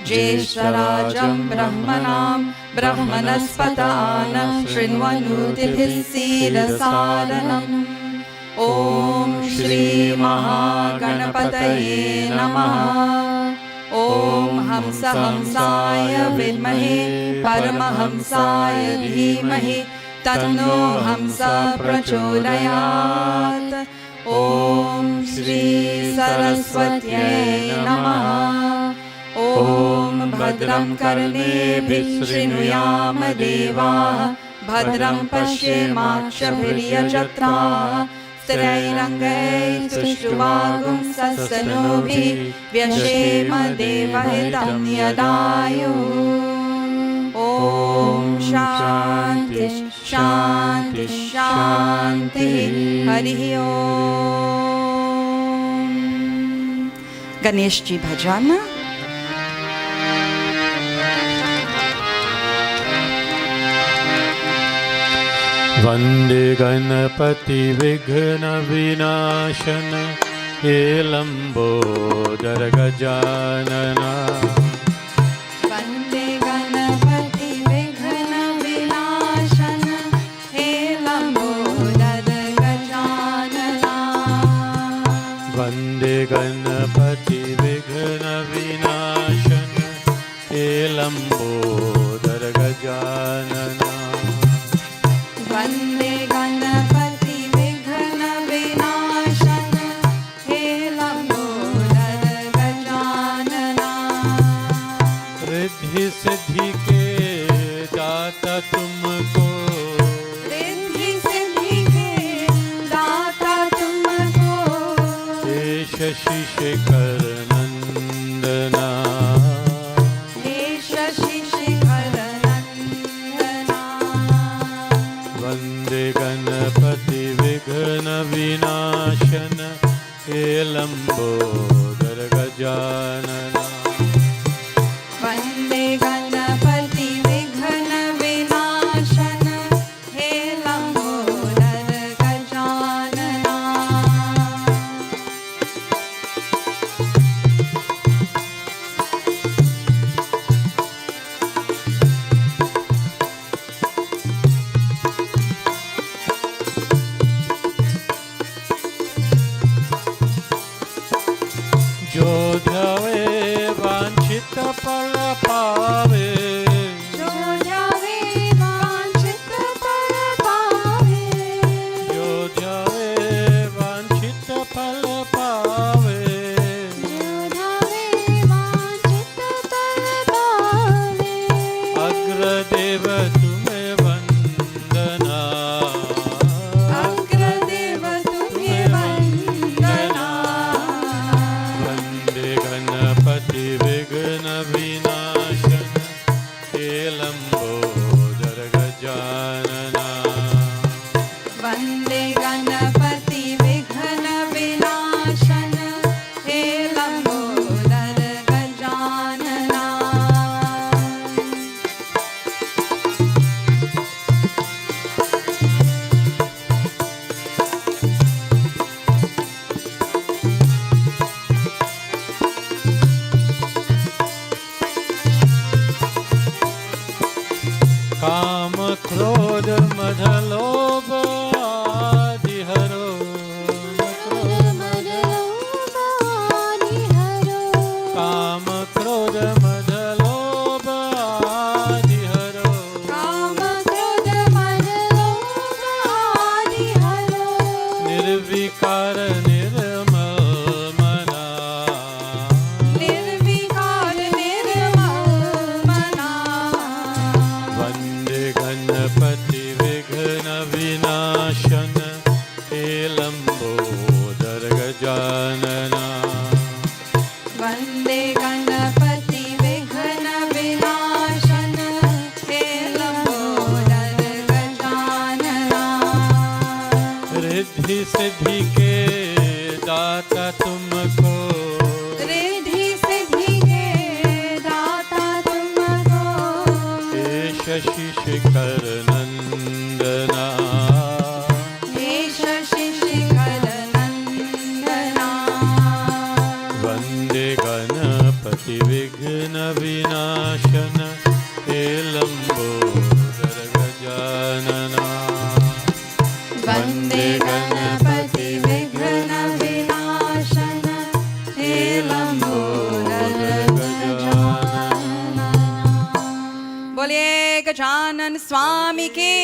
ज्येष्ठराजं ब्रह्मणां ब्रह्मणस्पतान शृण्वन्नोतिभिः सीदसादनम्। ॐ श्री महागणपतये नमः। ॐ हंस हंसाय विद्महे परमहंसाय धीमहि तन्नो हंस प्रचोदयात्। ॐ श्री सरस्वत्यै नमः। ॐ भद्रं कर्णेभिः शृणुयाम देवाः भद्रं पश्येमाक्षभिर्यजत्राः स्थिरैरङ्गैस्तुष्टुवागुंसस्तनूभिः व्यशेम देवहितं यदायुः। ॐ शान्ति शान्ति शान्ति। हरिः ओम। गणेश जी भजन। वन्दे गणपति विघ्न विनाशन हे लंबोदर गजानना। वन्दे गणपति विघ्न विनाशन हे लंबोदर गजानना। वन्दे गणपति विघ्न विनाशन हे लंबोदर गजानना। वन्दे गणपति विघ्न विनाशन हे लंबोदर गजानना। रिद्धि सिद्धि के दाता तुमको, रिद्धि सिद्धि के दाता तुमको। शेष शिशिखर नंदना। गणपति विघ्न विनाशन हे लंबोदर गजानना। वन्दे गणपति विघ्न विनाशन हे लंबोदर गजानना। जो ध्यावे वांछित फल पावे, जो ध्यावे वांछित फल पावे। जो ध्यावे वांछित फल पावे। जो ध्यावे वांछित फल पावे। अग्रदेव तुम्हें वंदना। अग्रदेव तुम्हें वंदना। गणपति विघ्न विनाशन हे लंबोदर गजानना। वन्दे गणपति विघ्न विनाशन हे लंबोदर गजानना। काम क्रोध मद लोभ आदि हरो। काम क्रोध मद लोभ आदि हरो। काम क्रोध मद लोभ आदि हरो। निर्विकार निर्मल मना। निर्विकार निर्मल मना। वन्दे गणपति विघ्न विनाशन हे लंबोदर गजानना। वन्दे गणपति विघ्न विनाशन हे लंबोदर गजानना। रिद्धि सिद्धि के दाता तुमको। रिद्धि सिद्धि के दाता तुमको। शेष शिशिखर नंदना। शेष शिशिखर नंदना। वन्दे गणपति विघ्न विनाशन हे लंबोदर गजानना वन्दे गणपति विघ्न विनाशन हे लंबोदर गजानना। बोलिए गजानन स्वामी की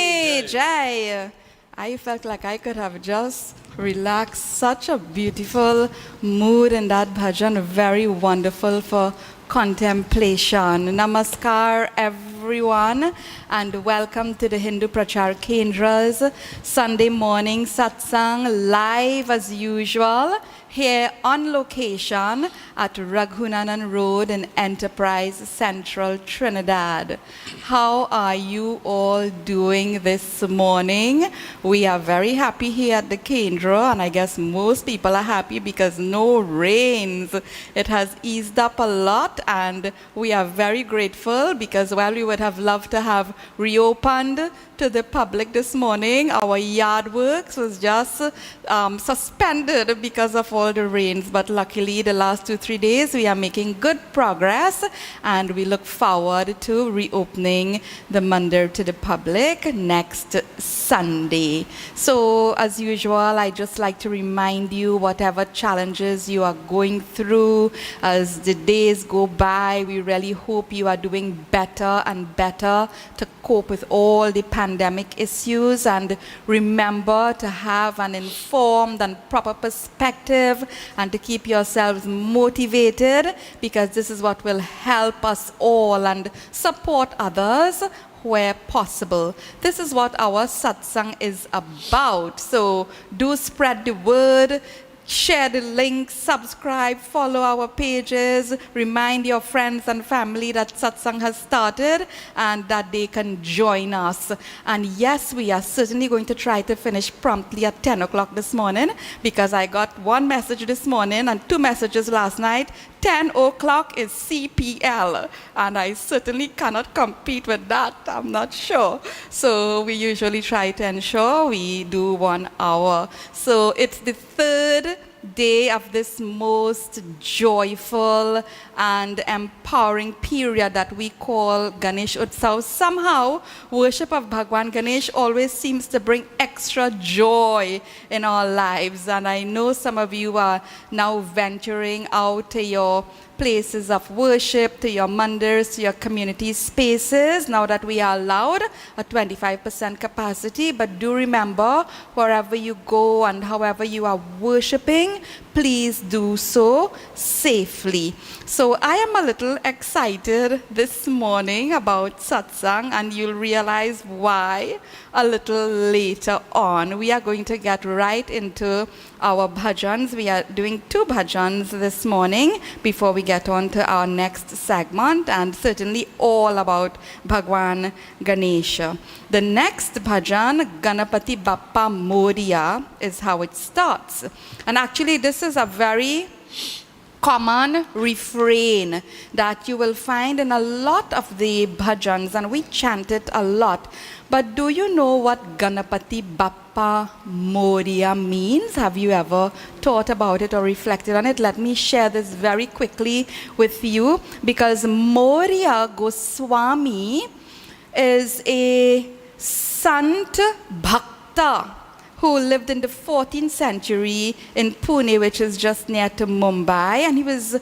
जय। I felt like I could have just relaxed. Such a beautiful mood in that bhajan, very wonderful for contemplation. Namaskar everyone and welcome to the Hindu Prachaar Kendra's Sunday morning satsang, live as usual here on location at Raghunanan Road in Enterprise Central, Trinidad. How are you all doing this morning? We are very happy here at the Kendra, and I guess most people are happy because no rains. It has eased up a lot, and we are very grateful because while we would have loved to have reopened to the public this morning, our yard works was just suspended because of all the rains. But luckily, the last 2-3 days, we are making good progress, and we look forward to reopening the mandir to the public next Sunday. So, as usual, I just like to remind you, whatever challenges you are going through as the days go by, we really hope you are doing better and better to cope with all the pandemic issues, and remember to have an informed and proper perspective and to keep yourselves motivated, because this is what will help us all and support others where possible. This is what our satsang is about. So do spread the word. Share the link, subscribe, follow our pages, remind your friends and family that satsang has started and that they can join us. And yes, we are certainly going to try to finish promptly at 10 o'clock this morning, because I got one message this morning and 2 messages last night. 10 o'clock is CPL, and I certainly cannot compete with that, I'm not sure. So we usually try to ensure we do 1 hour. So it's the 3rd day of this most joyful and empowering period that we call Ganesh Utsav. Somehow, worship of Bhagwan Ganesh always seems to bring extra joy in our lives. And I know some of you are now venturing out to your places of worship, to your mandirs, to your community spaces, now that we are allowed a 25% capacity. But do remember, wherever you go and however you are worshiping, please do so safely. So I am a little excited this morning about satsang, and you'll realize why a little later on. We are going to get right into our bhajans. We are doing 2 bhajans this morning before we get on to our next segment, and certainly all about Bhagwan Ganesha. The next bhajan, Ganapati Bappa Moria, is how it starts. And actually this is a very common refrain that you will find in a lot of the bhajans, and we chant it a lot. But do you know what Ganapati Bappa Moria means? Have you ever thought about it or reflected on it? Let me share this very quickly with you, because Moria Goswami is a Sant Bhakta who lived in the 14th century in Pune, which is just near to Mumbai, and he was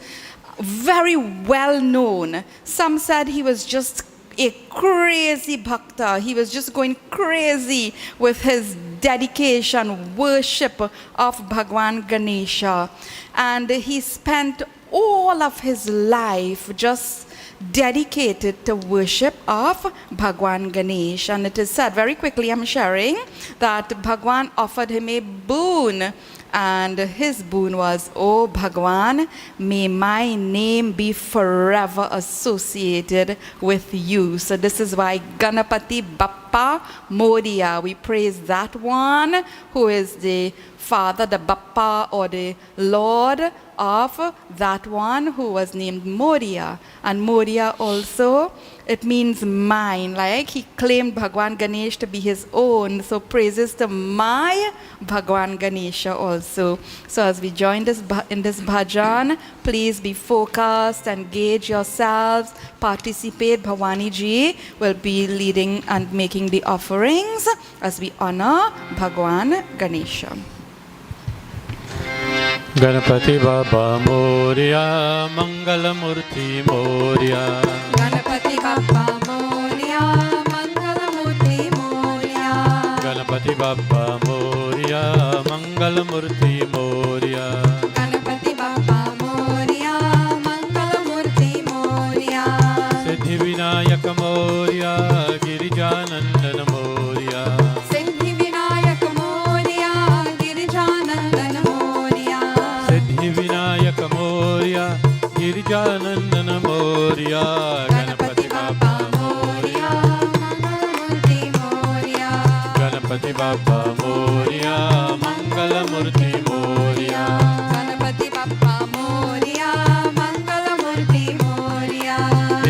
very well known. Some said he was just a crazy bhakta. He was just going crazy with his dedication, worship of Bhagwan Ganesha. And he spent all of his life just dedicated to worship of Bhagwan Ganesh. And it is said, very quickly I'm sharing, that Bhagwan offered him a boon. And his boon was, "Oh Bhagwan, may my name be forever associated with you." So this is why Ganapati Bappa Moria, we praise that one who is the father, the Bappa, or the Lord of that one who was named Moria. And Moria also, it means mine. Like he claimed Bhagwan Ganesh to be his own. So praises to my Bhagwan Ganesha also. So as we join in this bhajan, please be focused, engage yourselves, participate. Bhavani ji will be leading and making the offerings as we honor Bhagwan Ganesha. Ganapati Baba Moria, Mangalamurti Moria. Ganapati Bappa Moria, Mangalamurti Moria. Ganapati Baba Moria, Mangalamurti Moria. Ganapati Bappa Moria, Mangalamurti Moria. Siddhi Vinayaka Moria, Girijanandana Moria. Siddhi Vinayaka Moria, Girijanandana Moria. Siddhi Vinayaka Moria, Girijanandana Moria. Ganapati Bappa Moria, Mangalamurti Moria. Ganapati Baba Moria, Mangalamurti Moria. Ganapati Bappa Moria, Mangalamurti Moria.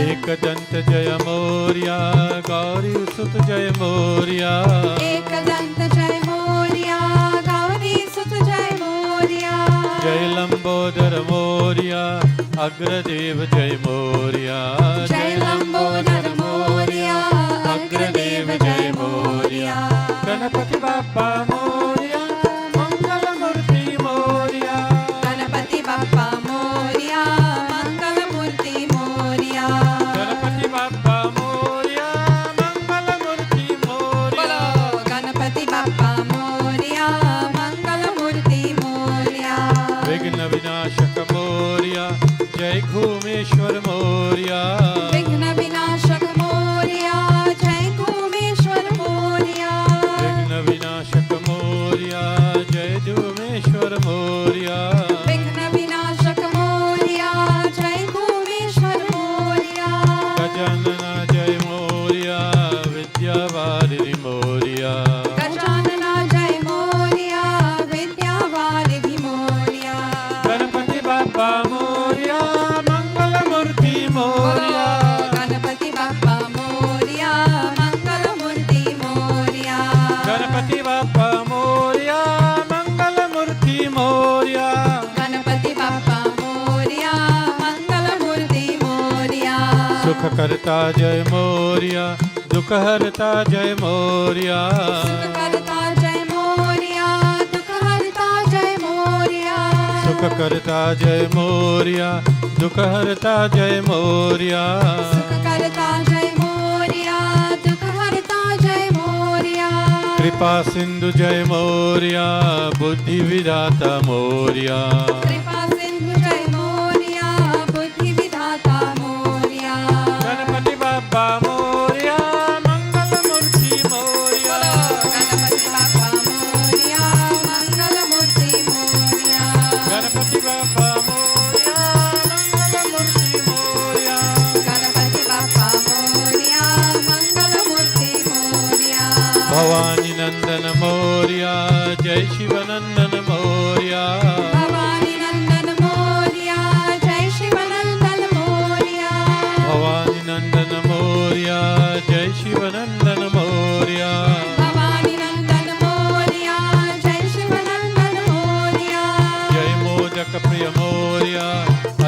Ekadant Jaya Moria, Gauri Sut Jaya Moria. Ekadanta Jai Moria, Gauri Sut Jai Moria. Jai Lambodara Moria, Agradev Jai Moria. Jai Lambodara Moria, Agradev Jai Moria. Ganapati Bappa Moria, Mangalamurti Moria. Ganapati Bappa Moria, Mangalamurti Moria. Ganapati Bappa Moria, Mangalamurti Moria. Ganapati Bappa Moria, Mangalamurti Moria. Vigna Vinashaka Moria, Jai Ghumeshwar Moria. Vighna Vinashaka Moria, Jai Kumeshwar Moria. Vigna Vinashaka Moria, Jai Dhumeshwar Moria. Vighna Vinashaka Moria, Jai Kumeshwar Moria. Gajanana Jai Moria, Vidyavariri Moria. Gajanana Jai Moria, Vidyavariri Moria. Ganapati Bappa Moria, Mangalamurti Moria. Ganapati Bappa Moria, Mangalamurti Moria. Ganapati Bappa Moria, Mangalamurti Moria. Ganapati Bappa Moria, Mangalamurti Moria. Sukha Karta Jai Moria, Dukha Harta Jai Moria. Sukha Karta Jai Moria, Dukha Harta Jai Moria. Sukha Karta Jai Moria, Dukha Harta Jai Moria. Sukha Karta Jai Moria, Dukha Harta Jai Moria. Kripa Sindhu Jai Moria, Buddhi Vidata Moria. Kripa Sindhu Jai Moria, Buddhi Vidata Moria. Ganapati Bappa Moria, Mangalamurti Moria. Ganapati Bappa Moria, Mangalamurti Moria. Ganapati Bappa Moria, Mangalamurti Moria. Ganapati Bappa Moria, Mangalamurti Moria. Bhavani Nandana Moria, Jai Shivanandana Moria. Bhavani Nandana Moria, Jai Shivanandana Moria. Bhavani Nandana Moria, Jai Shivanandana Moria. Bhavani Nandana Moria, Jai Shivanandana Moria. Jai Modaka Priya Moria,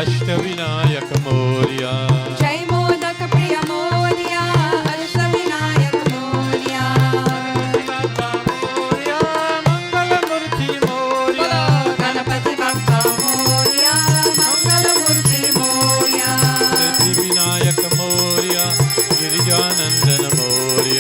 Ashtavinayak Moria. Jai Modaka Priya Moria, Ashtavinaya Moria. Bappa Moria, Mangalamurti Moria. Ganapati Bappa Moria, Mangalamurti Moria. Siddhi Vinayak Moria, Girijanandana Moria.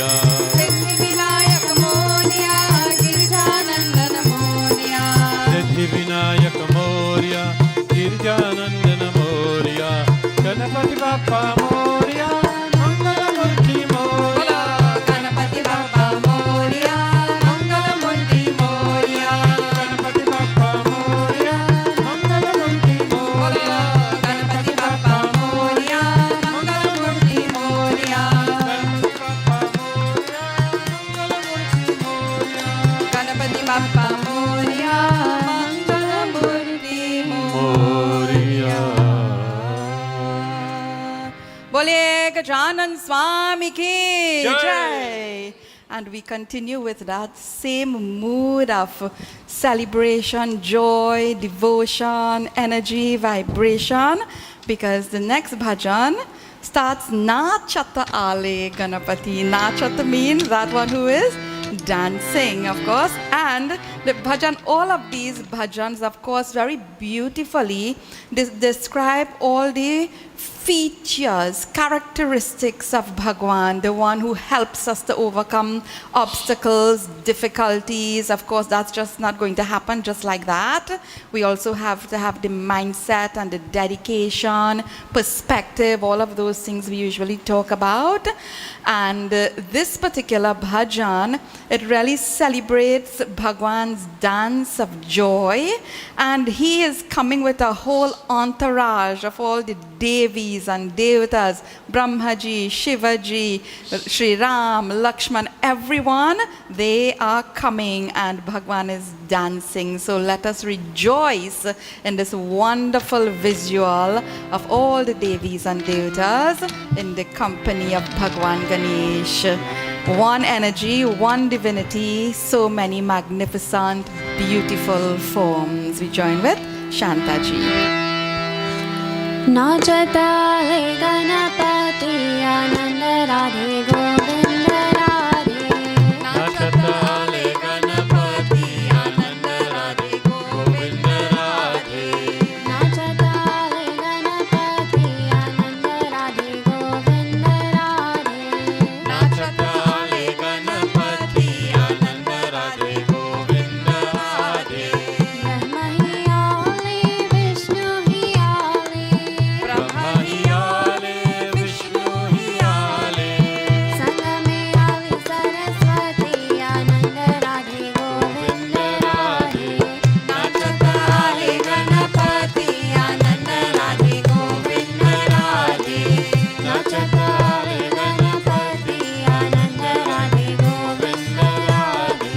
Bole Gajanan Swami Ki Jai. Jai. And we continue with that same mood of celebration, joy, devotion, energy, vibration, because the next bhajan starts Na Chata Ale Ganapati. Na Chata means that one who is dancing, of course. And the bhajan, all of these bhajans, of course, very beautifully describe all the features, characteristics of Bhagwan, the one who helps us to overcome obstacles, difficulties. Of course, that's just not going to happen just like that. We also have to have the mindset and the dedication, perspective, all of those things we usually talk about. And this particular bhajan, it really celebrates Bhagwan's dance of joy. And he is coming with a whole entourage of all the Devis and Devatas, Brahmaji, Shivaji, Sri Ram, Lakshman, everyone, they are coming and Bhagwan is dancing. So let us rejoice in this wonderful visual of all the Devis and Devatas in the company of Bhagwan Ganesh. One energy, one divinity, so many magnificent, beautiful forms. We join with Shantaji. नाचता है गणपति आनंद राधे गोविंद राधे नाचताले गणपति आनंद राधे गोविंद राधे नाचता है गणपति आनंद राधे गोविंद राधे नाचताले गणपति आनंद राधे गोविंद राधे ब्रह्म ही आले विष्णु ही आले ब्रह्मा ही आले विष्णु ही आले संग में आली सरस्वती आनंद राधे गोविंद राधे नाचताले गणपति आनंद राधे गोविंद राधे नाचताले गणपति आनंद राधे गोविंद राधे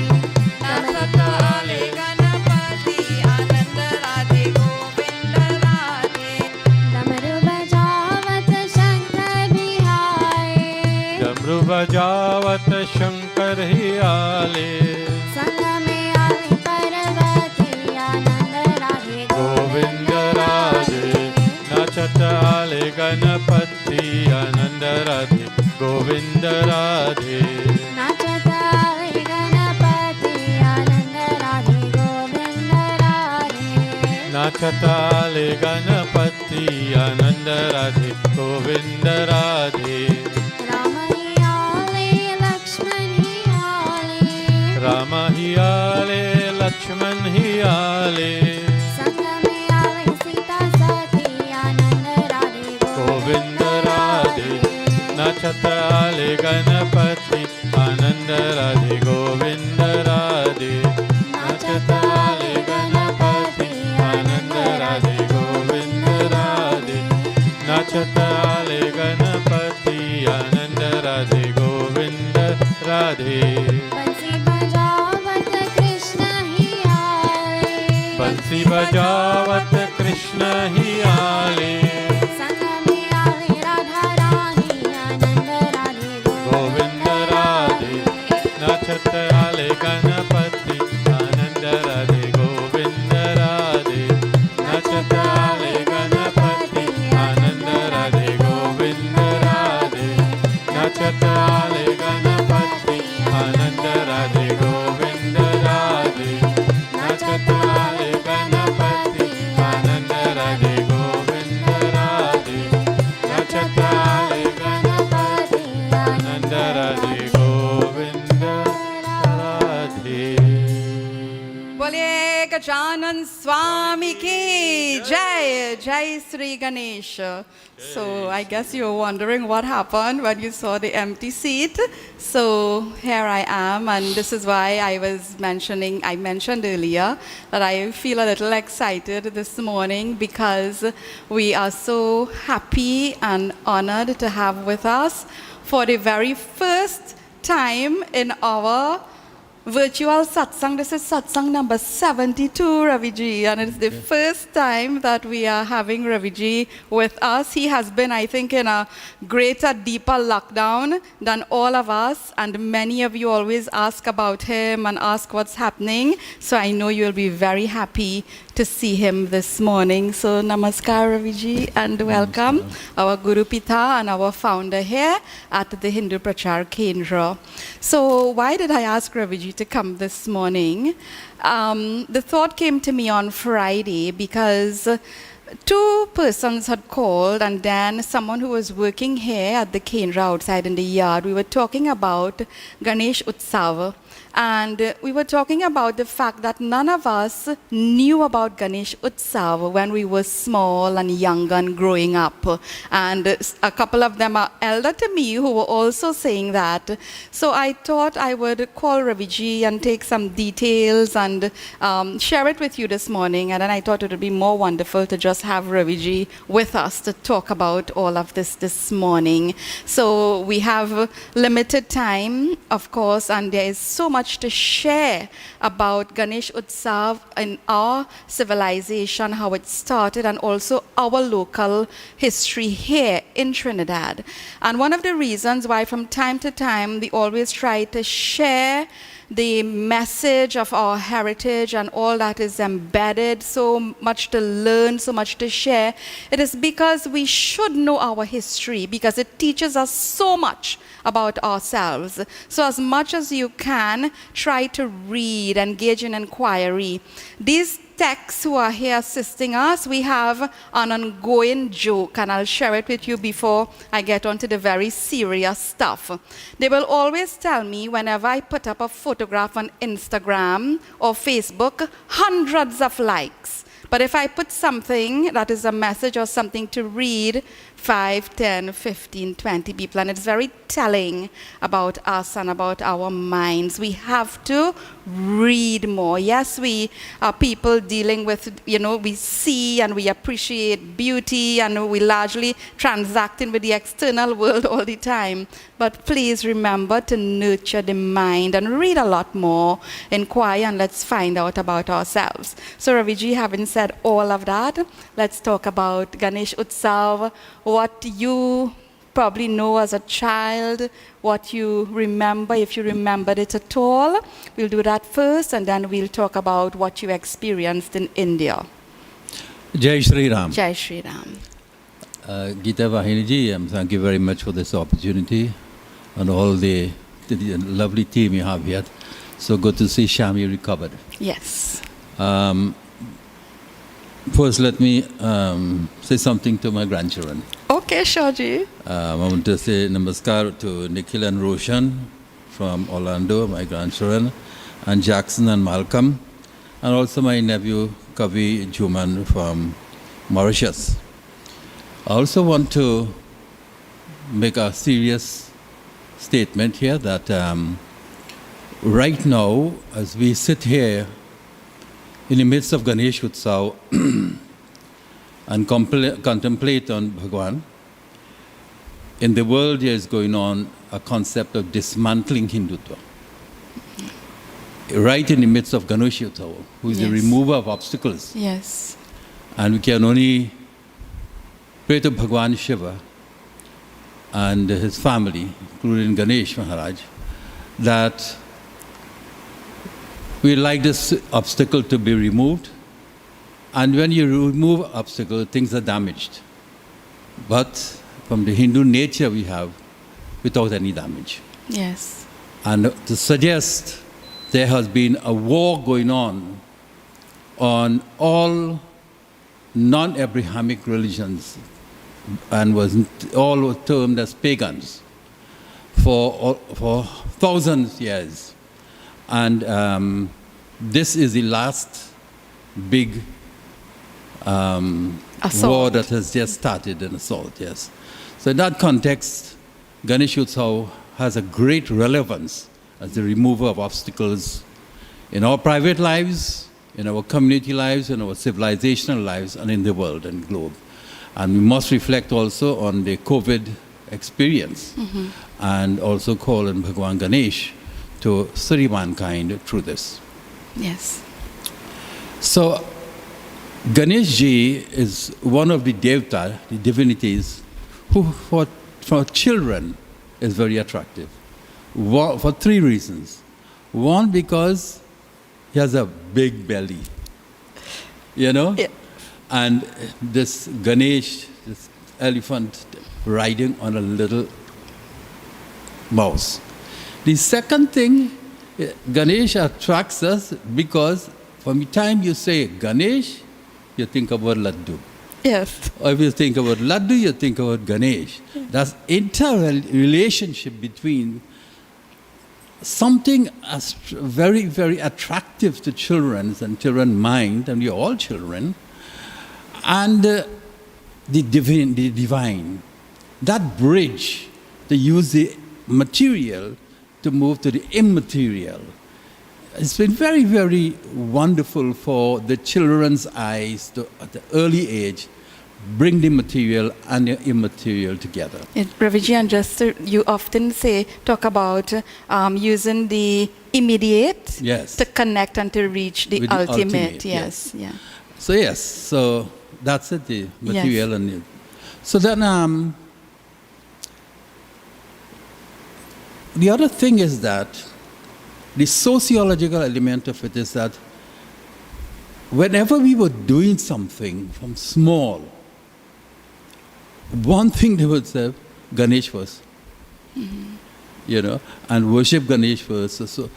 नाचताले गणपति आनंद राधे गोविंद राधे डमरू बजावत शंकर भी आए डमरू बजावत शंकर ही आले संग में आली पार्वती आनंद राधे गोविंद राधे नाचताले गणपति आनंद राधे गोविंद राधे नाचताले गणपति आनंद राधे गोविंद राधे नाचताले गणपति आनंद राधे गोविंद राधे राम ही आले लक्ष्मण ही आले राम ही आले लक्ष्मण ही आले संग में आले सीता सती आनंद राधे गोविंद राधे नाचताले गणपति आनंद राधे गोविंद राधे नाचताले गणपति आनंद राधे गोविंद राधे नाचताले गणपति आनंद राधे गोविंद राधे बंसी बजावत कृष्ण ही आले बंसी बजावत कृष्ण ही आले संग में आले राधा रानी आनंद राधे गोविंद राधे नाचताले गणपति आनंद राधे गोविंद राधे नाचताले गणपति आनंद राधे गोविंद राधे नाचताले गणपति आनंद राधे गोविंद राधे नाचताले गणपति आनंद राधे गोविंद राधे नाचताले गणपति आनंद Radhe Govind Radhe Bole Gajanan Swami Ki Jai. Jai Sri Ganesh. So I guess you're wondering what happened when you saw the empty seat. So here I am, and this is why I mentioned earlier that I feel a little excited this morning because we are so happy and honored to have with us for the very first time in our virtual satsang. This is satsang number 72, Raviji, and it's the first time that we are having Raviji with us. He has been, I think, in a greater, deeper lockdown than all of us, and many of you always ask about him and ask what's happening. So I know you'll be very happy to see him this morning. So namaskar, Raviji, and welcome our Guru Pita and our founder here at the Hindu Prachaar Kendra. So why did I ask Raviji to come this morning? The thought came to me on Friday because two persons had called, and then someone who was working here at the Kendra outside in the yard. We were talking about Ganesh Utsav. And we were talking about the fact that none of us knew about Ganesh Utsav when we were small and young and growing up. And a couple of them are elder to me who were also saying that. So I thought I would call Raviji and take some details and share it with you this morning. And then I thought it would be more wonderful to just have Raviji with us to talk about all of this morning. So we have limited time, of course, and there is so much to share about Ganesh Utsav in our civilization, how it started, and also our local history here in Trinidad. And one of the reasons why from time to time we always try to share the message of our heritage and all that is embedded, so much to learn, so much to share, it is because we should know our history, because it teaches us so much about ourselves. So as much as you can, try to read, engage in inquiry. These texts who are here assisting us, we have an ongoing joke, and I'll share it with you before I get on to the very serious stuff. They will always tell me whenever I put up a photograph on Instagram or Facebook, hundreds of likes. But if I put something that is a message or something to read, 5, 10, 15, 20 people, and it's very telling about us and about our minds. We have to read more. Yes, we are people dealing with, we see and we appreciate beauty, and we largely transacting with the external world all the time. But please remember to nurture the mind and read a lot more, inquire, and let's find out about ourselves. So Raviji, having said all of that, let's talk about Ganesh Utsav, what you probably know as a child, what you remember, if you remembered it at all. We'll do that first, and then we'll talk about what you experienced in India. Jai Shri Ram. Jai Shri Ram. Gita Vahini ji, thank you very much for this opportunity and all the lovely team you have here. So good to see Shami recovered. Yes. First, let me say something to my grandchildren. Okay, Shaji. I want to say namaskar to Nikhil and Roshan from Orlando, my grandchildren, and Jackson and Malcolm, and also my nephew Kavi Juman from Mauritius. I also want to make a serious statement here that right now, as we sit here in the midst of Ganesh Utsav and contemplate on Bhagwan, in the world there is going on a concept of dismantling Hindutva. Right in the midst of Ganesh Utsav, who is the remover of obstacles. Yes. And we can only pray to Bhagwan Shiva and his family, including Ganesh Maharaj, that we like this obstacle to be removed. And when you remove obstacle, things are damaged. But from the Hindu nature we have, without any damage. Yes. And to suggest there has been a war going on all non-Abrahamic religions, and was all termed as pagans for thousands of years. And this is the last big war that has just started, an assault, yes. So in that context, Ganesh Utsav has a great relevance as the remover of obstacles in our private lives, in our community lives, in our civilizational lives, and in the world and globe. And we must reflect also on the COVID experience, and also call on Bhagwan Ganesh to serve mankind through this. Yes. So, Ganesh Ji is one of the devta, the divinities, who for children is very attractive. For three reasons. One, because he has a big belly, Yeah. and this Ganesh, this elephant riding on a little mouse. The second thing, Ganesh attracts us because from the time you say Ganesh, you think about Laddu. Yes. Or if you think about Laddu, you think about Ganesh. That's interrelationship between something as very, very attractive to children and children's mind, and we are all children, and the divine. That bridge, they use the material to move to the immaterial. It's been very, very wonderful for the children's eyes to, at the early age, bring the material and the immaterial together. Raviji, and just you often talk about using the immediate Yes. to connect and to reach the With the ultimate. ultimate, Yes. Yeah. So yes, so that's it, the material. Yes. And the, so then the other thing is that the sociological element of it is that whenever we were doing something from small, one thing they would say, Ganesh first, and worship Ganesh first. So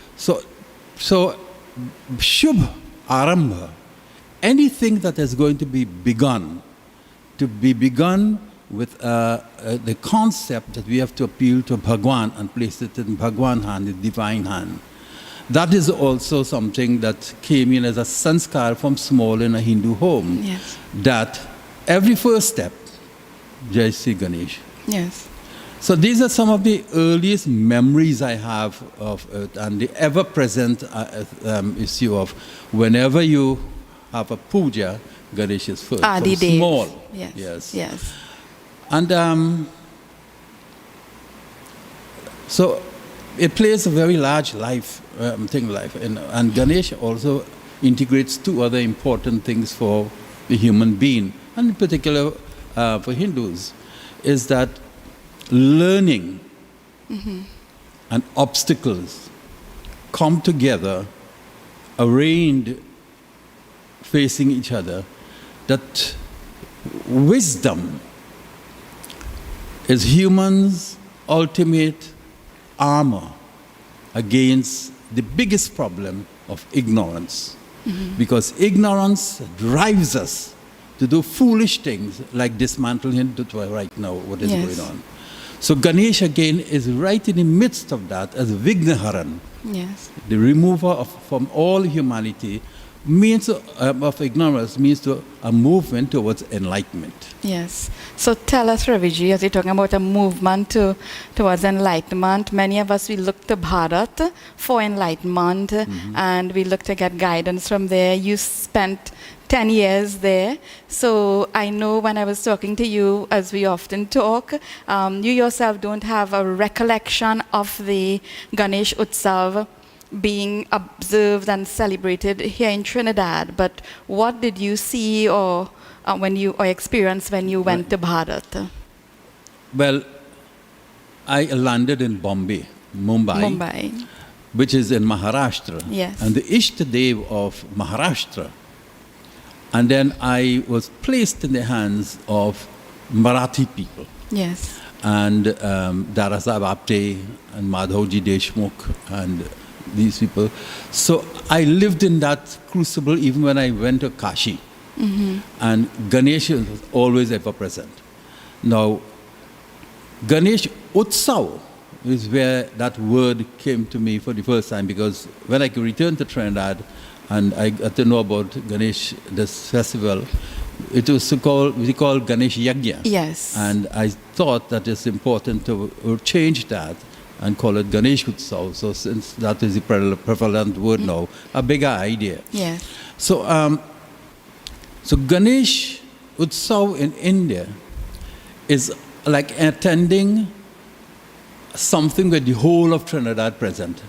Shubh Arambha, anything that is going to be begun with the concept that we have to appeal to Bhagwan and place it in Bhagwan hand, the divine hand. That is also something that came in as a sanskar from small in a Hindu home. Yes. That every first step, Jai Sri Ganesh. Yes. So these are some of the earliest memories I have of it, and the ever-present issue of whenever you have a puja, Ganesh is first. Adi from Dev. small. Yes. Yes. And so it plays a very large life, and Ganesh also integrates two other important things for the human being, and in particular for Hindus, is that learning and obstacles come together, arranged facing each other, that wisdom is humans' ultimate armor against the biggest problem of ignorance. Because ignorance drives us to do foolish things like dismantle Hindutva right now, what is Yes. going on. So Ganesh again is right in the midst of that as Vignaharan, Yes. the remover from all humanity, means of ignorance means to a movement towards enlightenment. Yes. So tell us, Raviji, as you're talking about a movement towards enlightenment, many of us, we look to Bharat for enlightenment, and we look to get guidance from there. You spent 10 years there. So I know when I was talking to you, as we often talk, you yourself don't have a recollection of the Ganesh Utsav being observed and celebrated here in Trinidad. But what did you see or experience when you went to Bharat? Well, I landed in Mumbai, which is in Maharashtra, Yes. and the Ishtadev of Maharashtra. And then I was placed in the hands of Marathi people. Yes. And Darasaheb Apte and Madhavji Deshmukh and these people. So I lived in that crucible even when I went to Kashi. And Ganesh was always ever present. Now, Ganesh Utsav is where that word came to me for the first time, because when I returned to Trinidad and I got to know about Ganesh, this festival, it was we call Ganesh Yagya. Yes. And I thought that it's important to change that and call it Ganesh Utsav. So since that is the prevalent word now, a bigger idea. Yes. So, so Ganesh Utsav in India is like attending something with the whole of Trinidad present.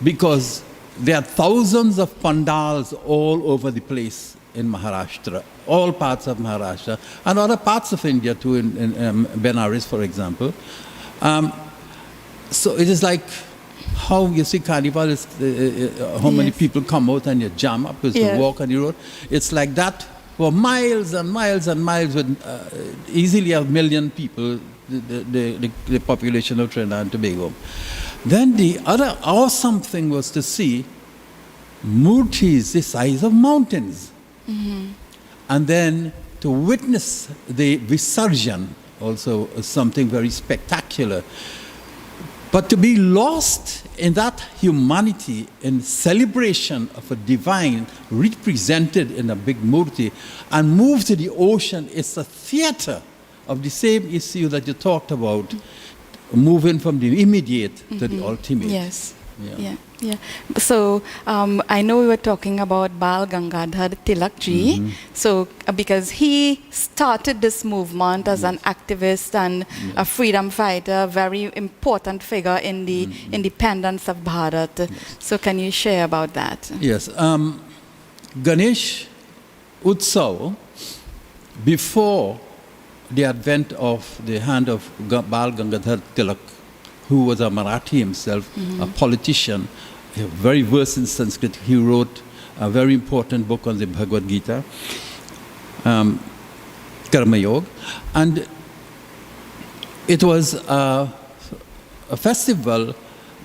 because there are thousands of pandals all over the place in Maharashtra, all parts of Maharashtra, and other parts of India too, in Benares, for example. So it is like how you see carnival is how many Yes. people come out and you jam up as Yes. you walk on the road. It's like that for miles and miles and miles with easily 1 million people, the population of Trinidad and Tobago. Then the other awesome thing was to see murtis the size of mountains. And then to witness the Visarjan, also something very spectacular. But to be lost in that humanity, in celebration of a divine represented in a big murti, and move to the ocean, it's a theater of the same issue that you talked about, moving from the immediate to the ultimate. Yes. Yeah. Yeah. So I know we were talking about Bal Gangadhar Tilak ji. So because he started this movement as an activist and a freedom fighter, very important figure in the independence of Bharat. So can you share about that? Yes. Ganesh Utsav, before the advent of the hand of Bal Gangadhar Tilak, who was a Marathi himself, a politician, very versed in Sanskrit. He wrote a very important book on the Bhagavad Gita, Karma Yoga. And it was a festival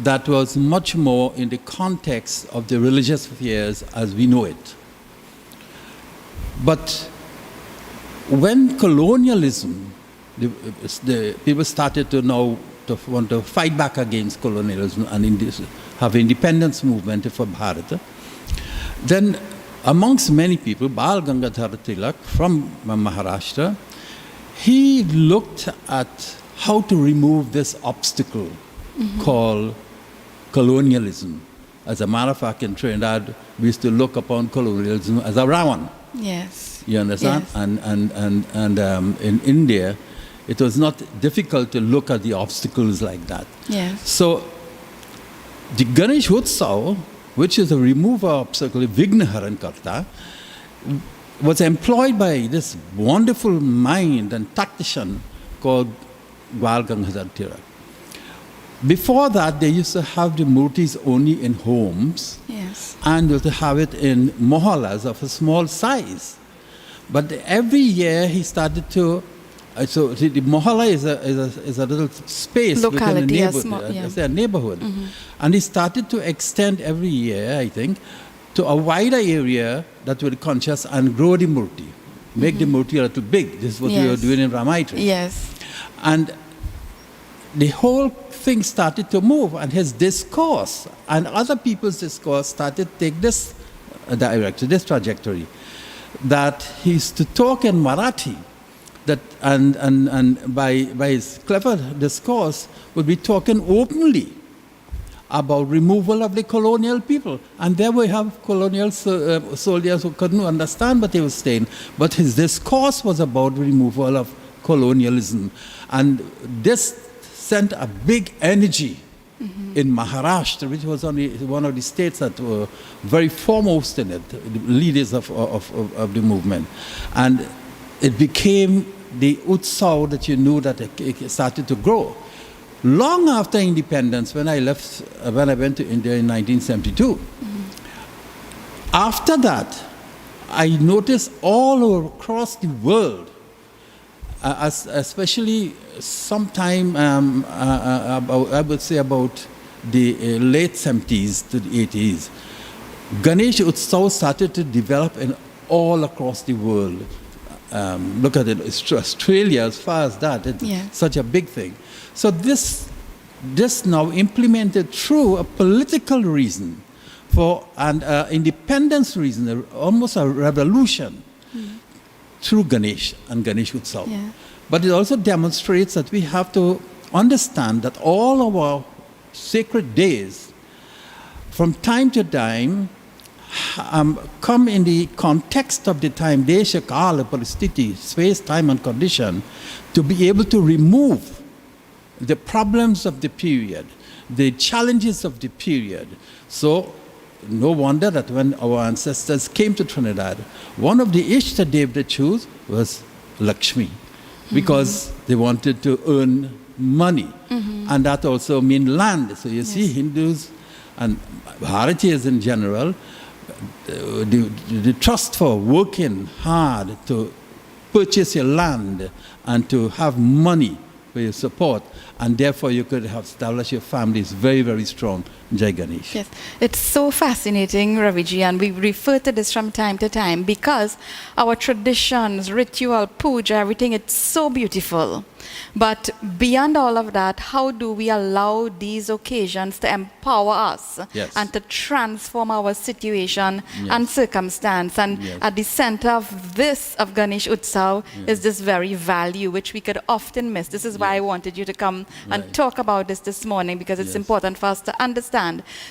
that was much more in the context of the religious affairs as we know it. But when colonialism, the people started to now to want to fight back against colonialism and have independence movement for Bharat, then amongst many people, Bal Gangadhar Tilak from Maharashtra, he looked at how to remove this obstacle called colonialism. As a matter of fact, in Trinidad, we used to look upon colonialism as a Ravan. Yes. You understand? Yes. And in India, it was not difficult to look at the obstacles like that. Yes. So the Ganesh Utsav, which is a remover obstacle, Vignaharan Karta, was employed by this wonderful mind and tactician called Bal Gangadhar Tilak. Before that, they used to have the murtis only in homes, Yes. and used to have it in mohallas of a small size. But every year he started to, so the mohalla is a little space Locality, within a a neighborhood. small- yeah. Say a neighborhood. And he started to extend every year, I think, to a wider area that would conscious and grow the murti, make the murti a little big. This is what we were Yes. doing in Ramaitri. Yes. And the whole thing started to move, and his discourse and other people's discourse started to take this direction, this trajectory, that he used to talk in Marathi, that and by his clever discourse would be talking openly about removal of the colonial people. And there we have colonial soldiers who couldn't understand what he was saying, but his discourse was about removal of colonialism. And this sent a big energy in Maharashtra, which was only one of the states that were very foremost in it, the leaders of the movement. And it became the Utsav that you knew that it started to grow. Long after independence, when I went to India in 1972, after that, I noticed all across the world, especially sometime about, I would say about the late 70s to the 80s, Ganesh Utsav started to develop in all across the world. Look at it, Australia, as far as that, it's Yeah. such a big thing. So this now implemented through a political reason and independence reason, almost a revolution through Ganesh and Ganesh Utsav. Yeah. But it also demonstrates that we have to understand that all of our sacred days, from time to time, come in the context of the time, desha, kala, paristiti, space, time and condition, to be able to remove the problems of the period, the challenges of the period. So no wonder that when our ancestors came to Trinidad, one of the Ishta Dev they chose was Lakshmi, because they wanted to earn money. And that also means land. So you see Hindus and Bharatias in general, the trust for working hard to purchase your land and to have money for your support, and therefore you could have established your family is very, very strong. Jai Ganesh. Yes, it's so fascinating, Raviji, and we refer to this from time to time because our traditions, ritual, puja, everything, it's so beautiful. But beyond all of that, how do we allow these occasions to empower us and to transform our situation and circumstance? And at the center of this, of Ganesh Utsav, is this very value, which we could often miss. This is why I wanted you to come and talk about this morning, because it's important for us to understand.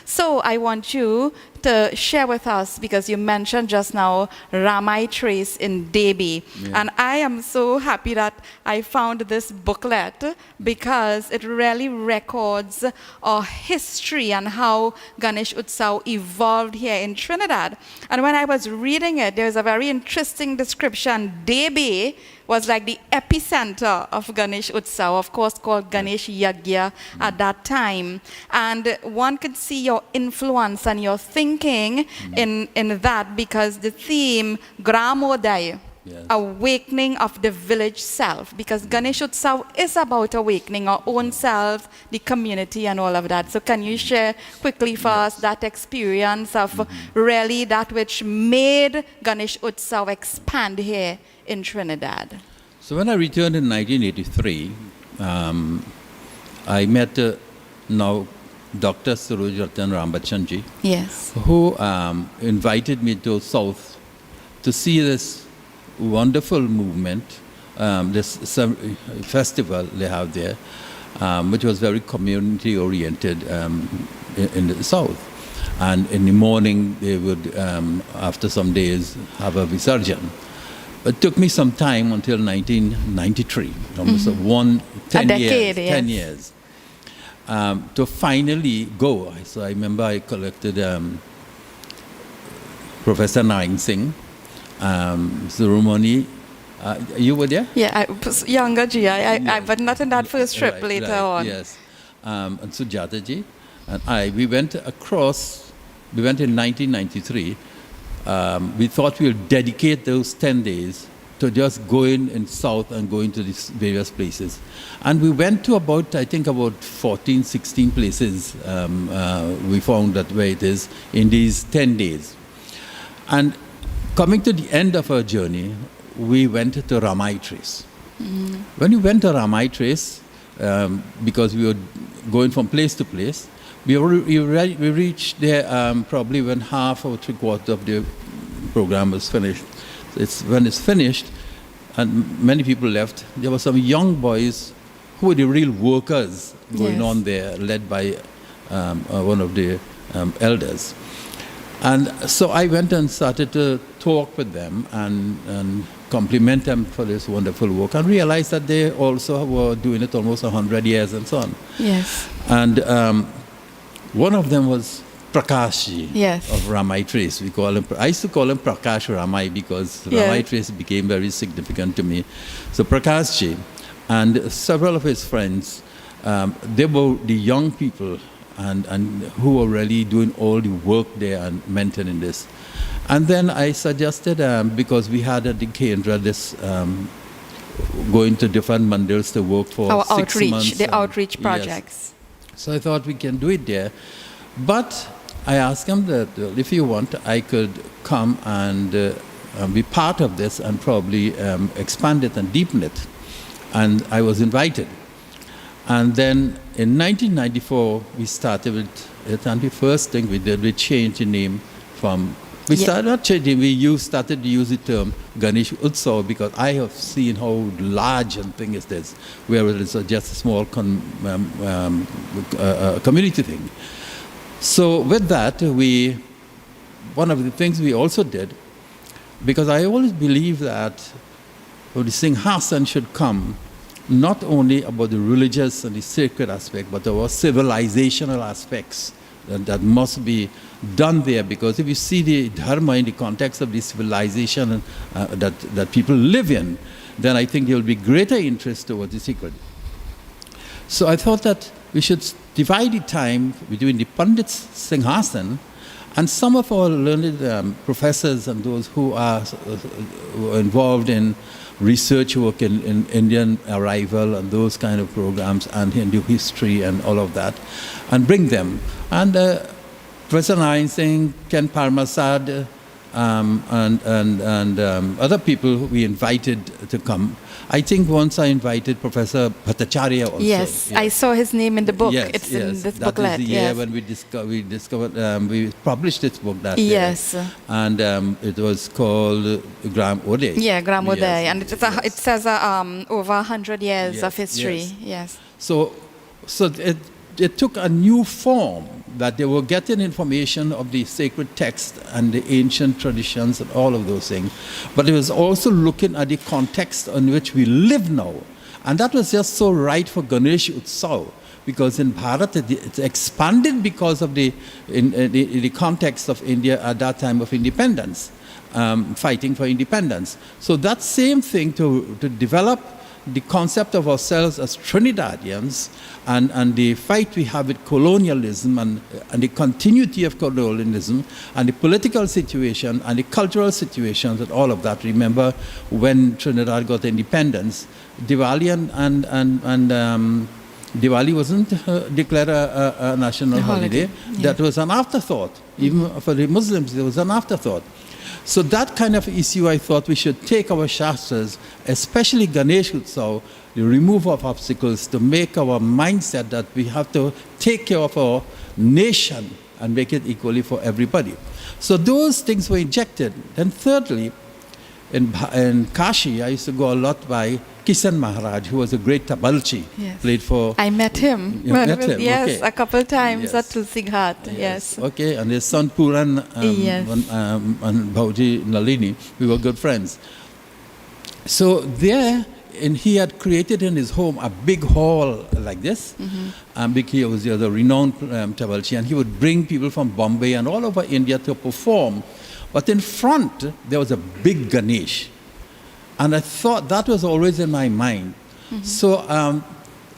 So I want you to share with us, because you mentioned just now Ramai Trace in Debi. And I am so happy that I found this booklet, because it really records our history and how Ganesh Utsav evolved here in Trinidad. And when I was reading it, there's a very interesting description. Debi was like the epicenter of Ganesh Utsav, of course called Ganesh Yagya at that time. And one could see your influence and your thinking in that, because the theme, Gramodaya, awakening of the village self, because Ganesh Utsav is about awakening our own self, the community and all of that. So can you share quickly for us that experience of really that which made Ganesh Utsav expand here in Trinidad? So when I returned in 1983, I met now Dr. Suraj Ratan Rambachandji, who invited me to South to see this wonderful movement, this festival they have there, which was very community-oriented in the South. And in the morning, they would, after some days, have a Visarjan. It took me some time until 1993, almost 10 years, to finally go. So I remember I collected Professor Naing Singh, Surumani. You were there? Yeah, I was younger, but not in that first trip, later on. Yes. And Sujataji and we went across, we went in 1993. We thought we would dedicate those 10 days to just going in South and going to these various places. And we went to about, I think, about 14, 16 places we found that where it is in these 10 days. And coming to the end of our journey, we went to Ramai Trace. When we went to Ramai Trace, because we were going from place to place, we reached there probably when half or three-quarters of the program was finished. When it's finished, and many people left, there were some young boys who were the real workers going on there, led by one of the elders. And so I went and started to talk with them and compliment them for this wonderful work, and realized that they also were doing it almost 100 years and so on. And one of them was Prachaar of Ramai Trace. We call him. I used to call him Prakash Ramai because Ramai Trace became very significant to me. So Prachaar and several of his friends, they were the young people and who were really doing all the work there and maintaining this. And then I suggested, because we had at the Kendra this going to different mandals to work for our 6 outreach, months. The outreach projects. So I thought we can do it there. But I asked him that if you want, I could come and be part of this and probably expand it and deepen it. And I was invited. And then in 1994, we started with it. And the first thing we did, we changed the name from, we started not changing, we started to use the term Ganesh Utsav, because I have seen how large a thing is this, where it is just a small community thing. So with that, one of the things we also did, because I always believe that when the Singhasan should come not only about the religious and the sacred aspect, but about civilizational aspects that must be done there. Because if you see the dharma in the context of the civilization that people live in, then I think there will be greater interest towards the sacred. So I thought that we should divide the time between the Pandits Singhasan and some of our learned professors and those who are involved in research work in Indian arrival and those kind of programs and Hindu history and all of that, and bring them. And Professor Narayan Singh, Ken Parmasad, and other people who we invited to come. I think once I invited Professor Prachaar also. Yes, I saw his name in the book. Yes, It's yes. in this That booklet. is the year Yes. when we published this book that Yes. year. And it was called Gram Uday. Yeah, Gramoday. Yes, And it yes. says over 100 years Yes, of history. yes. Yes. So it took a new form, that they were getting information of the sacred text and the ancient traditions and all of those things. But it was also looking at the context in which we live now. And that was just so right for Ganesh Utsav, because in Bharat it expanded because of the context of India at that time of independence, fighting for independence. So that same thing to develop the concept of ourselves as Trinidadians and the fight we have with colonialism and the continuity of colonialism and the political situation and the cultural situations and all of that. Remember when Trinidad got independence, Diwali and Diwali wasn't declared a national holiday. Yeah. That was an afterthought. Even for the Muslims, it was an afterthought. So that kind of issue, I thought we should take our Shastras, especially Ganesh Utsav, the removal of obstacles, to make our mindset that we have to take care of our nation and make it equally for everybody. So those things were injected. And thirdly, in Kashi, I used to go a lot by Kisan Maharaj, who was a great tabalchi, Yes. played for... I met him. You met him? Yes, Okay. a couple times Yes. at Tulsi Ghat. Yes. Okay, and his son Puran Yes. and Bhauji Nalini, we were good friends. So there, and he had created in his home a big hall like this. He was the renowned tabalchi, and he would bring people from Bombay and all over India to perform. But in front, there was a big Ganesh. And I thought that was always in my mind. So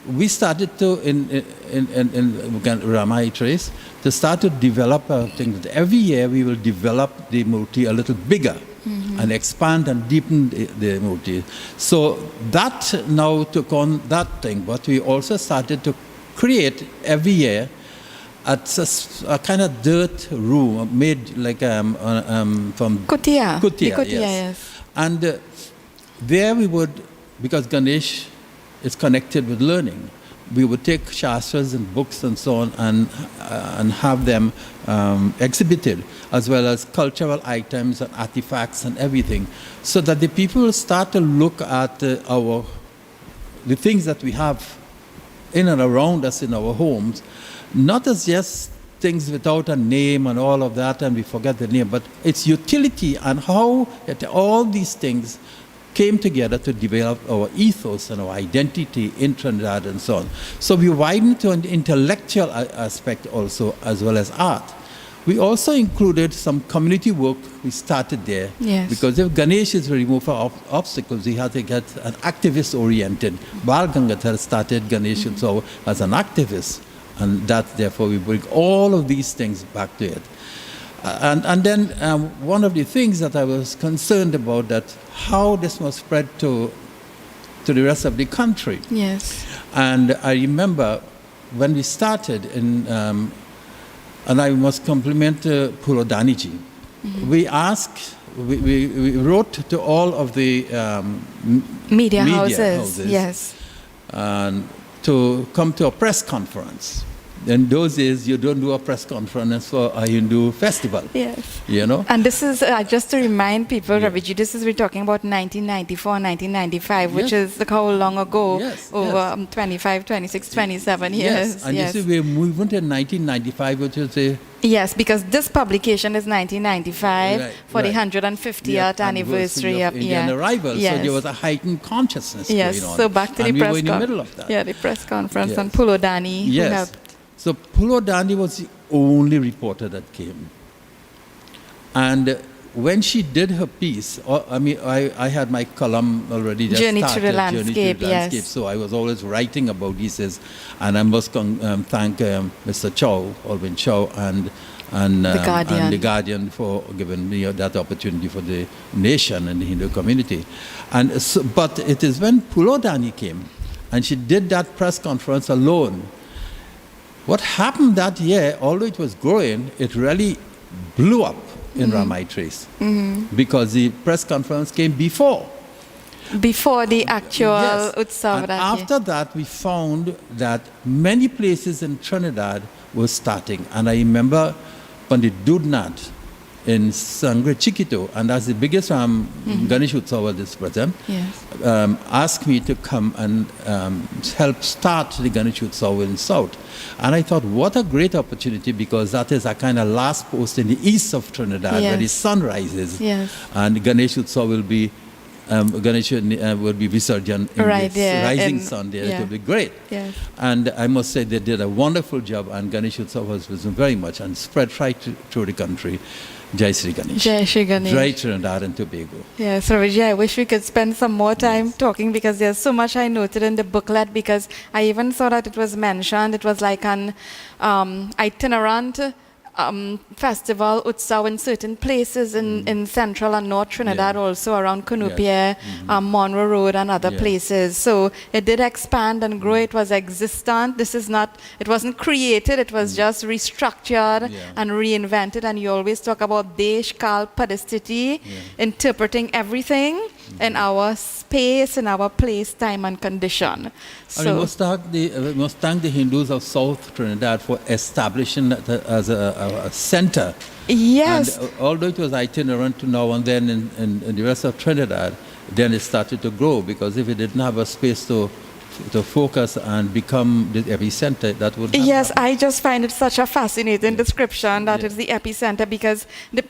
we started to, in Ramai Trace, to start to develop things. Every year we will develop the murti a little bigger and expand and deepen the murti. So that now took on that thing. But we also started to create every year at a kind of dirt room made like from Kutia. Kutia, The Kutia, yes. yes. And there we would, because Ganesh is connected with learning, we would take Shastras and books and so on and have them exhibited, as well as cultural items and artifacts and everything, so that the people start to look at the things that we have in and around us in our homes, not as just things without a name and all of that, and we forget the name, but its utility and how all these things came together to develop our ethos and our identity in Trinidad and so on. So we widened to an intellectual aspect also, as well as art. We also included some community work we started there. Yes. Because if Ganesh is removed for obstacles, we had to get an activist-oriented. Bal Gangadhar started Ganesh Utsav as an activist. And that, therefore, we bring all of these things back to it. And then one of the things that I was concerned about, that how this must spread to the rest of the country. Yes. And I remember when we started, and I must compliment Purodaniji. We asked, we wrote to all of the Media houses. Yes. to come to a press conference. in those days, you don't do a press conference for a Hindu festival. Yes. You know? And this is, just to remind people, Yeah. Raviji, this is, we're talking about 1994, 1995, which Yes. is like how long ago? Yes, Over yes. 25, 26, 27 years. Yes. And you see, we're moving to 1995, which is a Yes, because this publication is 1995 Right, for the right. 150th anniversary of Indian arrival. Yes. So there was a heightened consciousness Yes, going on. so back to and the we press were in the con- middle of that. Yeah, the press conference Yes. and Pulodani who Yes. helped. So Pulodani was the only reporter that came. And when she did her piece, I had my column already just Journey started, through the Landscape, yes. So I was always writing about these, and I must thank Mr. Chow, Alvin Chow, and Guardian. and the Guardian for giving me that opportunity for the nation and the Hindu community. And so, but it is when Pulodani came, and she did that press conference alone. What happened that year, although it was growing, it really blew up in Ramai Trace because the press conference came before. Before the actual Yes. Utsav. And that year. after that, we found that many places in Trinidad were starting. And I remember Pandit Dudnath in Sangre Chiquito, and that's the biggest Ganesh Utsav this present, Yes. asked me to come and help start the Ganesh Utsav in South. And I thought, what a great opportunity, because that is a kind of last post in the east of Trinidad where the Yes. sun rises. Yes. And Ganesh Utsav will be Ganesh will be Visarjan in Right the there, rising in- sun there. yeah. It will be great. Yes. And I must say they did a wonderful job, and Ganesh Utsav was very much and spread right through the country. Jai Sri Ganesh. Jai Shri Ganesh. Jai Trinidad and Tobago. Yes, Raviji, I wish we could spend some more time talking, because there's so much I noted in the booklet, because I even saw that it was mentioned. It was like an itinerant festival, Utsav in certain places in central and north Trinidad, Yeah. also around Cunupia, Yes. Monroe Road and other Yeah. places. So it did expand and grow. It was existent. This is not, it wasn't created. It was just restructured Yeah. and reinvented. And you always talk about Desh, Kal, Padistiti, interpreting everything in our space, in our place, time and condition. And we must thank the Hindus of South Trinidad for establishing that as a center. Yes. And although it was itinerant now and then in the rest of Trinidad, then it started to grow, because if it didn't have a space to focus and become the epicenter, that would Yes, I just find it such a fascinating description that Yeah. it's the epicenter, because the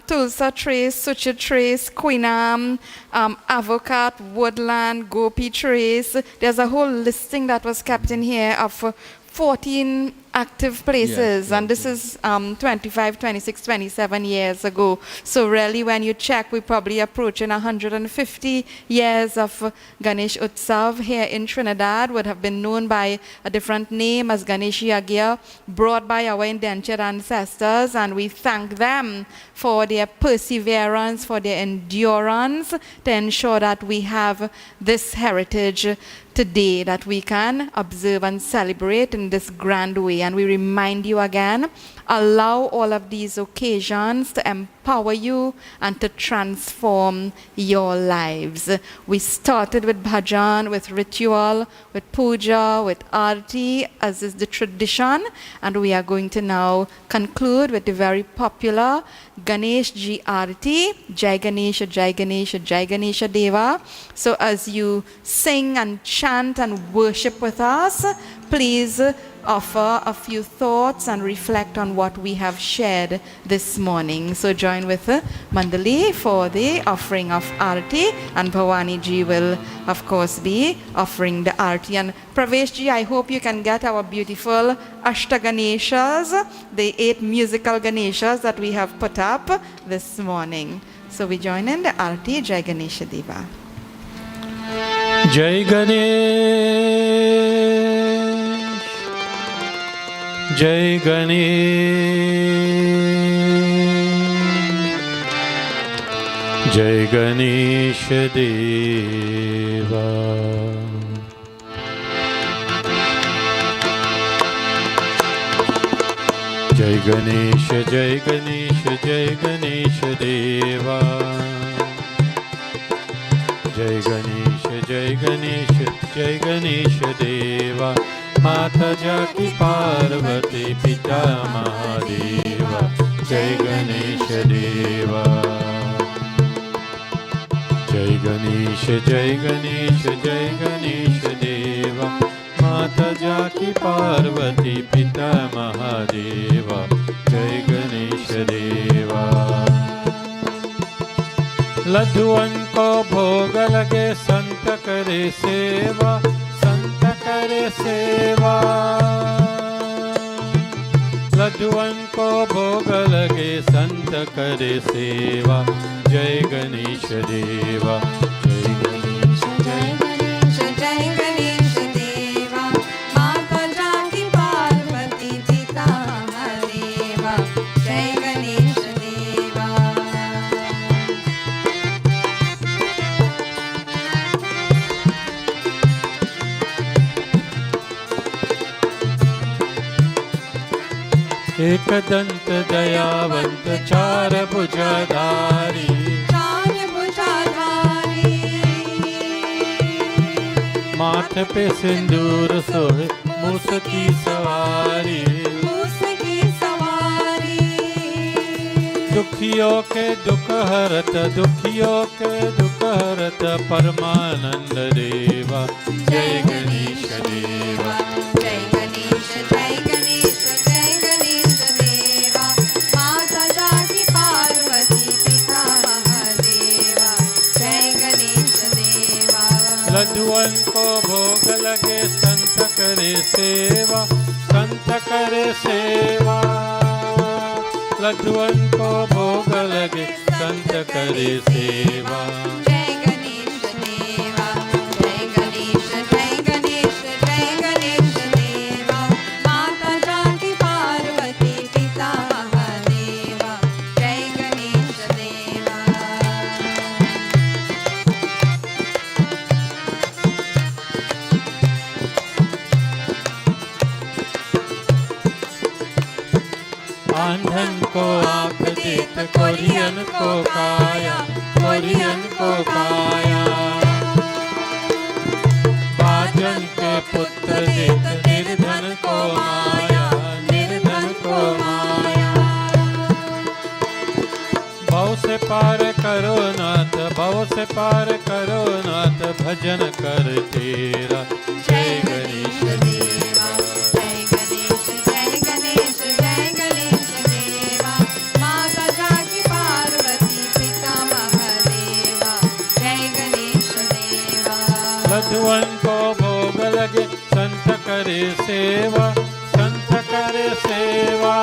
Tulsa Trace, Suchit Trace, Queenam, Avocat, Woodland, Gopi Trace. There's a whole listing that was kept in here of 14 active places, and this is 25, 26, 27 years ago. So really, when you check, we're probably approaching 150 years of Ganesh Utsav here in Trinidad. Would have been known by a different name as Ganesh Yagya, brought by our indentured ancestors, and we thank them for their perseverance, for their endurance, to ensure that we have this heritage today that we can observe and celebrate in this grand way. And we remind you again, allow all of these occasions to empower you and to transform your lives. We started with bhajan, with ritual, with puja, with aarti, as is the tradition, and we are going to now conclude with the very popular Ganesh Ji Aarti, Jai Ganesha, Jai Ganesha, Jai Ganesha Deva. So as you sing and chant and worship with us, please offer a few thoughts and reflect on what we have shared this morning. So join with Mandali for the offering of Aarti, and Bhavani Ji will of course be offering the Aarti. And Pravesh Ji, I hope you can get our beautiful Ashta Ganeshas, the 8 musical Ganeshas that we have put up this morning. So we join in the Aarti. Jai Ganesha Deva. Jai Ganesh, Jai Ganesh, Jai Ganesh Deva. Jai Ganesh, Jai Ganesh, Jai Ganesh Deva. Jai Ganesh, Jai Ganesh, Jai Ganesh Deva. माता जाकी पार्वती पिता महादेवा जय गणेश देवा जय गणेश जय गणेश जय गणेश देवा माता जाकी पार्वती पिता महादेवा जय गणेश देवा लड्डुअन को भोग लगे संत करे सेवा संत करे सेवा लड्डुअन को भोग लगे संत करे सेवा जय गणेश देवा जय गणेश जय गणेश जय गणेश देवा माता जाकी पार्वती पिता महादेवा जय गणेश देवा एक दंत दयावंत चार भुजाधारी चार भुजाधारी माथ पे सिंदूर सोहे मूस की सवारी मूस की सवारी दुखियों के दुख हरत दुखियों के दुख हरत परमानंद देवा जय गणेश देवा जय गणेश जय गणेश जय गणेश देवा माता जाकी पार्वती पिता महादेवा जय गणेश देवा लड्डुअन को भोग लगे संत करे सेवा संत करे सेवा लड्डुअन को भोग लगे संत करे सेवा जय गणेश देवा जय गणेश जय गणेश जय गणेश देवा माता जाकी पार्वती पिता महादेवा जय गणेश देवा आंधन को आँख देत कोरियन को काया कोरियन को काया बाजन के पुत्र देत निर्धन को माया निर्धन को माया भव से पार करो नाथ भव से पार करो नाथ भजन कर तेरा जय गणेश देवा जय गणेश जय गणेश जय गणेश देवा माता जाकी पार्वती पिता महादेवा जय गणेश देवा लड्डुअन को भोग लगे संत करे सेवा संत करे सेवा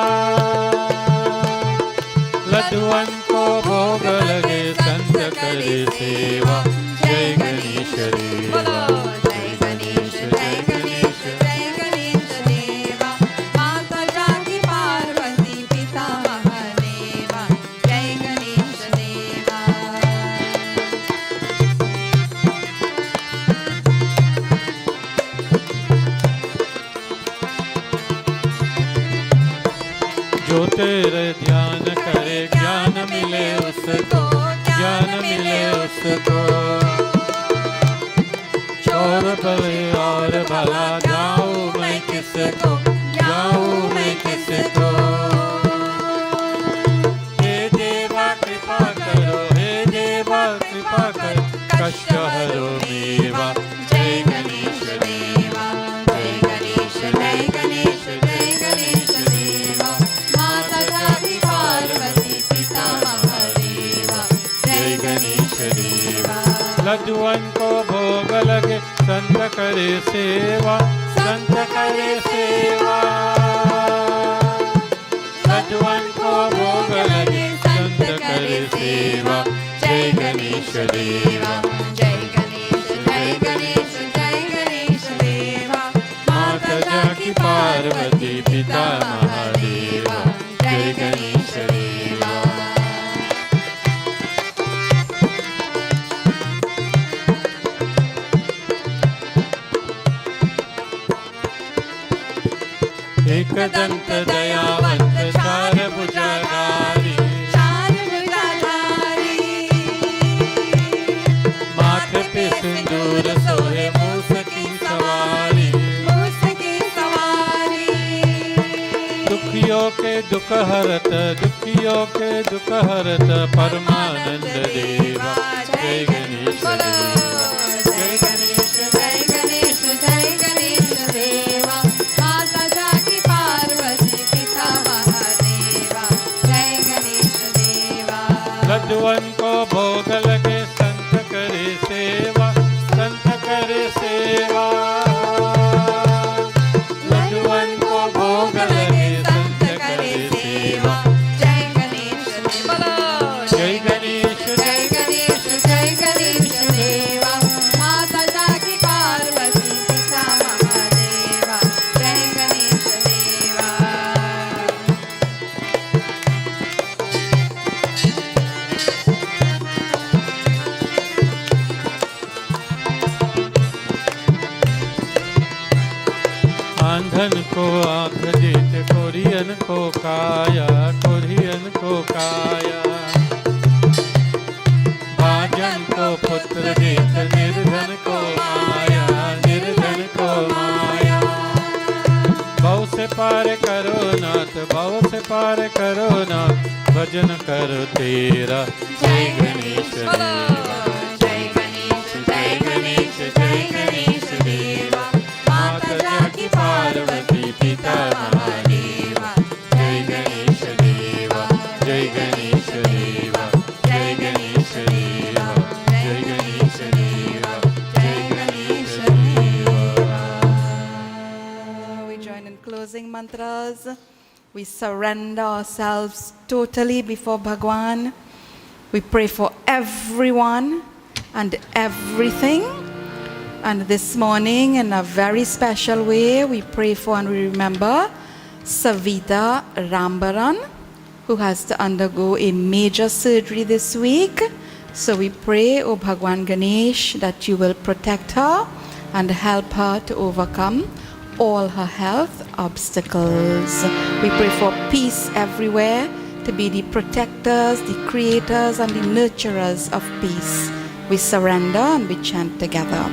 लड्डुअन को भोग लगे संत करे सेवा जय गणेश देवा जय गणेश जय गणेश जय गणेश देवा माता जाकी पार्वती पिता महादेवा जय गणेश देवा जो तेरे ध्यान करे ज्ञान मिले उसको ज्ञान मिले उसको चोर भले और भला जाऊं मैं किसको जाऊं मैं किसको हे देवा कृपा करो हे देवा कृपा करो कष्ट हरो मेवा जय गणेश देवा जय गणेश जय गणेश जय गणेश देवा माता जाकी पार्वती पिता महादेवा जय गणेश देवा लड्डुअन को भोग लगे संत करे सेवा संत करे सेवा लड्डुअन को भोग लगे संत करे सेवा जय गणेश देवा जय गणेश जय गणेश जय गणेश देवा माता जाकी पार्वती पिता महादेवा जय गणेश देवा एक दंत दयावंत चार भुजाधारी चार भुजाधारी माथे पे सिंदूर सोहे मूस की सवारी मूस की दुखियों के दुख हरत दुखियों के दुख हरत परमानंद देवा जय गणेश देवा जय गणेश जय गणेश जय गणेश देवा माता जाकी पार्वती पिता महादेवा जय गणेश देवा लड्डुअन को भोग लगे संत करे सेवा संत करे सेवा लड्डुअन को भोग लगे संत करे सेवा जय गणेश बोलो जय गणेश जय गणेश जय गणेश देवा माता जाकी पार्वती पिता महादेवा जय गणेश देवा आंधन को आंख देते कोरियन को काया कोरियन को काया भाजन को पुत्र देते निर्धन को माया निर्धन को माया भव से पार करो नाथ भव से पार करो नाथ भजन करो तेरा जय गणेश देवा जय गणेश जय गणेश जय गणेश देवा माता जाकी पार्वती पिता महादेवा जय गणेश देवा जय गणेश देवा जय गणेश देवा जय गणेश देवा जय गणेश देवा We join in closing mantras. We surrender ourselves totally before Bhagwan. We pray for everyone and everything. And this morning, in a very special way, we pray for and we remember Savita Rambaran, who has to undergo a major surgery this week. So we pray, O Bhagwan Ganesh, that you will protect her and help her to overcome all her health obstacles. We pray for peace everywhere, to be the protectors, the creators, and the nurturers of peace. We surrender and we chant together.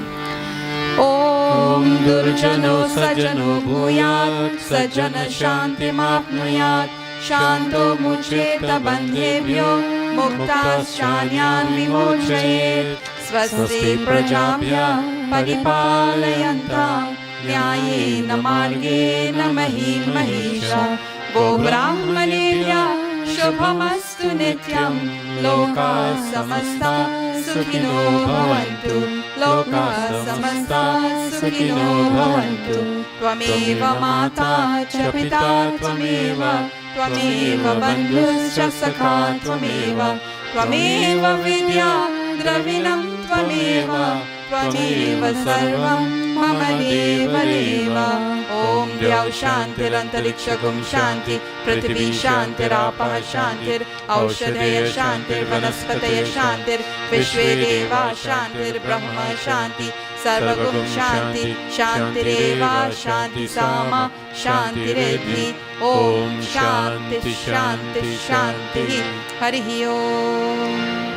Om Durjano Sajano Bhuyat Sajana Shanti Mapnuyat Shanto Mucheta Bandhebhyo Muktas Shanyan Vimochayet Swasti Prajabhya Paripalayantam Nyayena Margena Mahim Mahisha Go Brahmanebhya Shubhamastu Nityam Loka Samasta Sukhino Bhavantu Loka Samasta Sukhino Bhavantu Tvameva Mata Cha Pita Tvameva Tvameva Bandhuscha Sakha Tvameva Tvameva Vidya Dravinam Tvameva Tvameva Sarvam Mama Deva Deva Om Dyav Shantir Antarikshagum Shanti Prithvi Shantir Apaha Shantir Aushadaya Shantir Vanaspataya Shantir Vishwe Deva Shantir Brahma Shanti Sarvagum Shanti Shantireva Shanti Sama Shantiredhi Om Shanti Shanti Shanti Harihi Om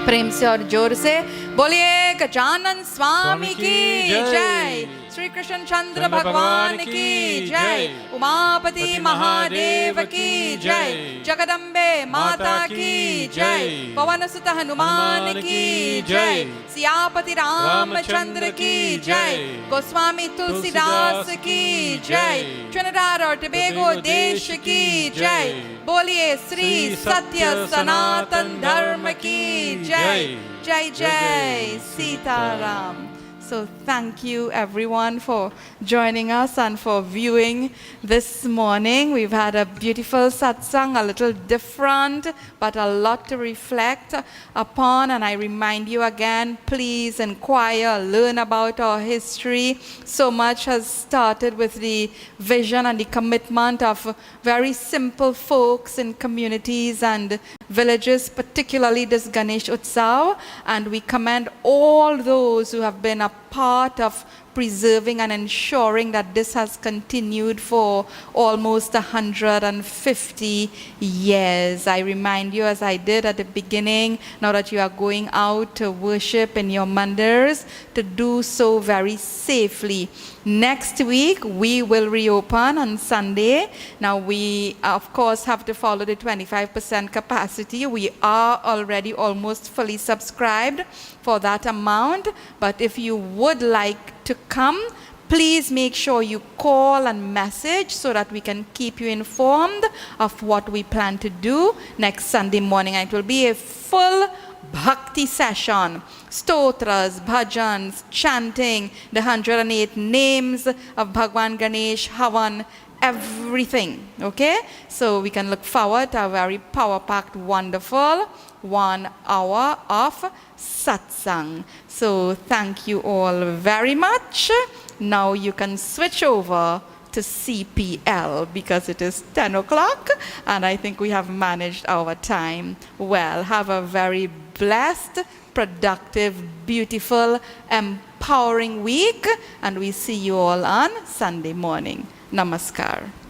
प्रेम से और जोर से बोलिए गजानन स्वामी की जय श्री कृष्ण चंद्र भगवान की जय उमापति महादेव की जय जगदम्बे माता की जय पवन सुत हनुमान की जय सियापति रामचंद्र की जय गोस्वामी तुलसीदास की जय ट्रिनिडाद और टोबैगो देश की जय बोलिए श्री सत्य सनातन धर्म की जय जय जय Sitaram. So thank you everyone for joining us and for viewing this morning. We've had a beautiful satsang, a little different, but a lot to reflect upon. And I remind you again, please inquire, learn about our history. So much has started with the vision and the commitment of very simple folks in communities and villages, particularly this Ganesh Utsav. And we commend all those who have been a part of preserving and ensuring that this has continued for almost 150 years. I remind you, as I did at the beginning, now that you are going out to worship in your mandirs, to do so very safely. Next week, we will reopen on Sunday. Now, we, of course, have to follow the 25% capacity. We are already almost fully subscribed for that amount. But if you would like to come, please make sure you call and message so that we can keep you informed of what we plan to do next Sunday morning. It will be a full bhakti session. Stotras, bhajans, chanting, the 108 names of Bhagwan Ganesh, Havan, everything. Okay? So we can look forward to a very power-packed, wonderful 1 hour of satsang. So thank you all very much. Now you can switch over to CPL because it is 10 o'clock and I think we have managed our time well. Have a very blessed, productive, beautiful, empowering week, and we see you all on Sunday morning. Namaskar.